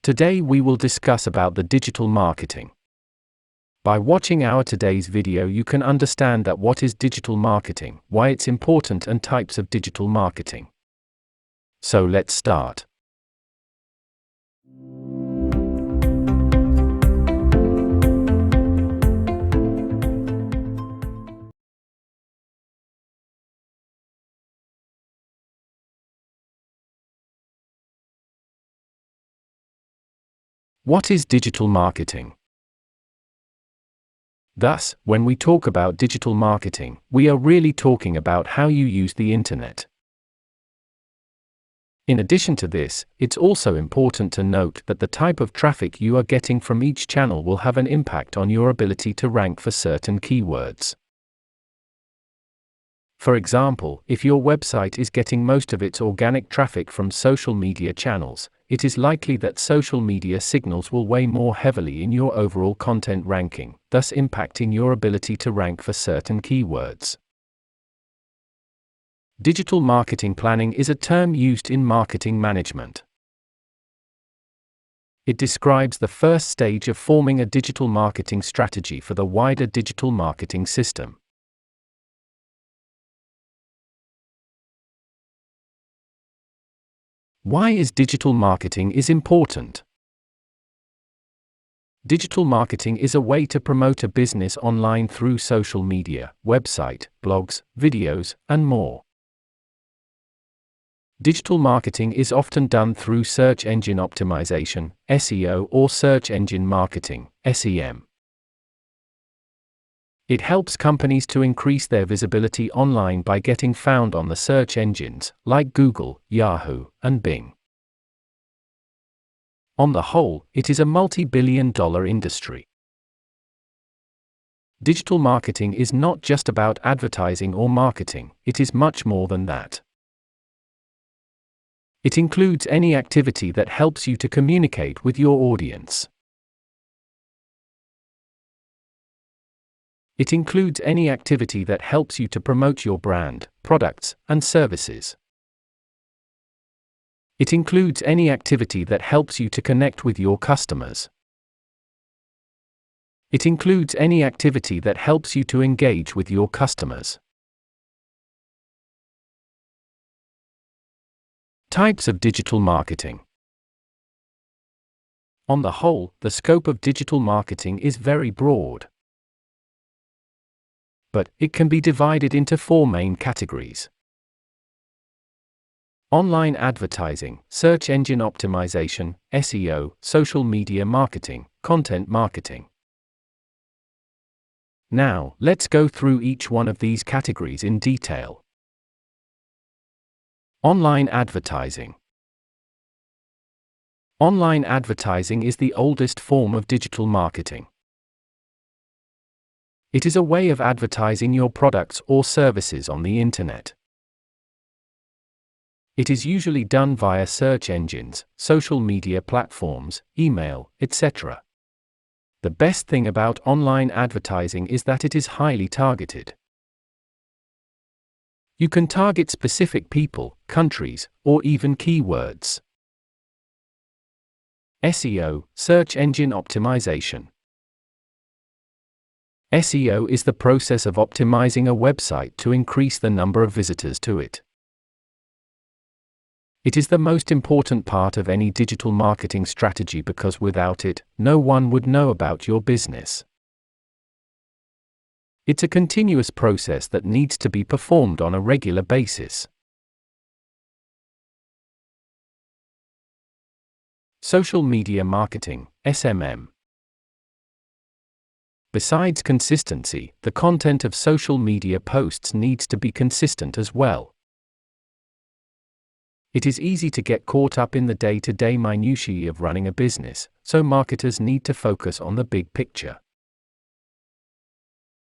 Today we will discuss about the digital marketing. By watching our today's video you can understand that what is digital marketing, why it's important and types of digital marketing. So let's start. What is digital marketing? Thus, when we talk about digital marketing, we are really talking about how you use the internet. In addition to this, it's also important to note that the type of traffic you are getting from each channel will have an impact on your ability to rank for certain keywords. For example, if your website is getting most of its organic traffic from social media channels, it is likely that social media signals will weigh more heavily in your overall content ranking, thus impacting your ability to rank for certain keywords. Digital marketing planning is a term used in marketing management. It describes the first stage of forming a digital marketing strategy for the wider digital marketing system. Why is digital marketing important? Digital marketing is a way to promote a business online through social media, website, blogs, videos, and more. Digital marketing is often done through search engine optimization, SEO, or search engine marketing, SEM. It helps companies to increase their visibility online by getting found on the search engines, like Google, Yahoo, and Bing. On the whole, it is a multi-billion-dollar industry. Digital marketing is not just about advertising or marketing, it is much more than that. It includes any activity that helps you to communicate with your audience. It includes any activity that helps you to promote your brand, products, and services. It includes any activity that helps you to connect with your customers. It includes any activity that helps you to engage with your customers. Types of digital marketing. On the whole, the scope of digital marketing is very broad. But it can be divided into four main categories: online advertising, search engine optimization, SEO, social media marketing, content marketing. Now, let's go through each one of these categories in detail. Online advertising. Online advertising is the oldest form of digital marketing. It is a way of advertising your products or services on the internet. It is usually done via search engines, social media platforms, email, etc. The best thing about online advertising is that it is highly targeted. You can target specific people, countries, or even keywords. SEO, search engine optimization. SEO is the process of optimizing a website to increase the number of visitors to it. It is the most important part of any digital marketing strategy because without it, no one would know about your business. It's a continuous process that needs to be performed on a regular basis. Social media marketing, SMM. Besides consistency, the content of social media posts needs to be consistent as well. It is easy to get caught up in the day-to-day minutiae of running a business, so marketers need to focus on the big picture.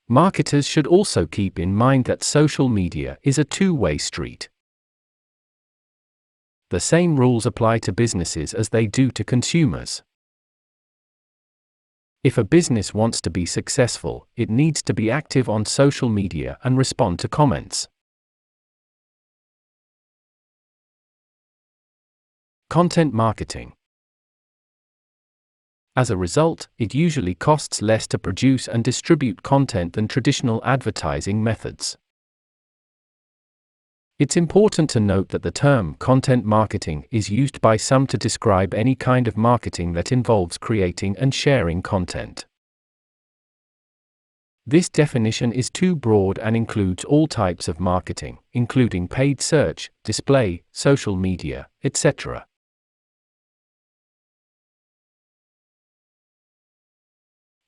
Marketers should also keep in mind that social media is a two-way street. The same rules apply to businesses as they do to consumers. If a business wants to be successful, it needs to be active on social media and respond to comments. Content marketing. As a result, it usually costs less to produce and distribute content than traditional advertising methods. It's important to note that the term content marketing is used by some to describe any kind of marketing that involves creating and sharing content. This definition is too broad and includes all types of marketing, including paid search, display, social media, etc.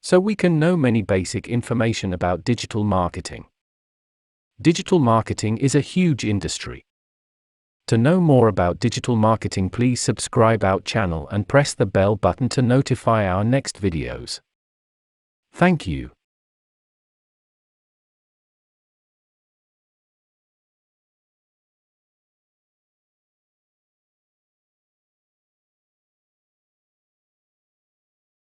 So we can know many basic information about digital marketing. Digital marketing is a huge industry. To know more about digital marketing, please subscribe our channel and press the bell button to notify our next videos. Thank you.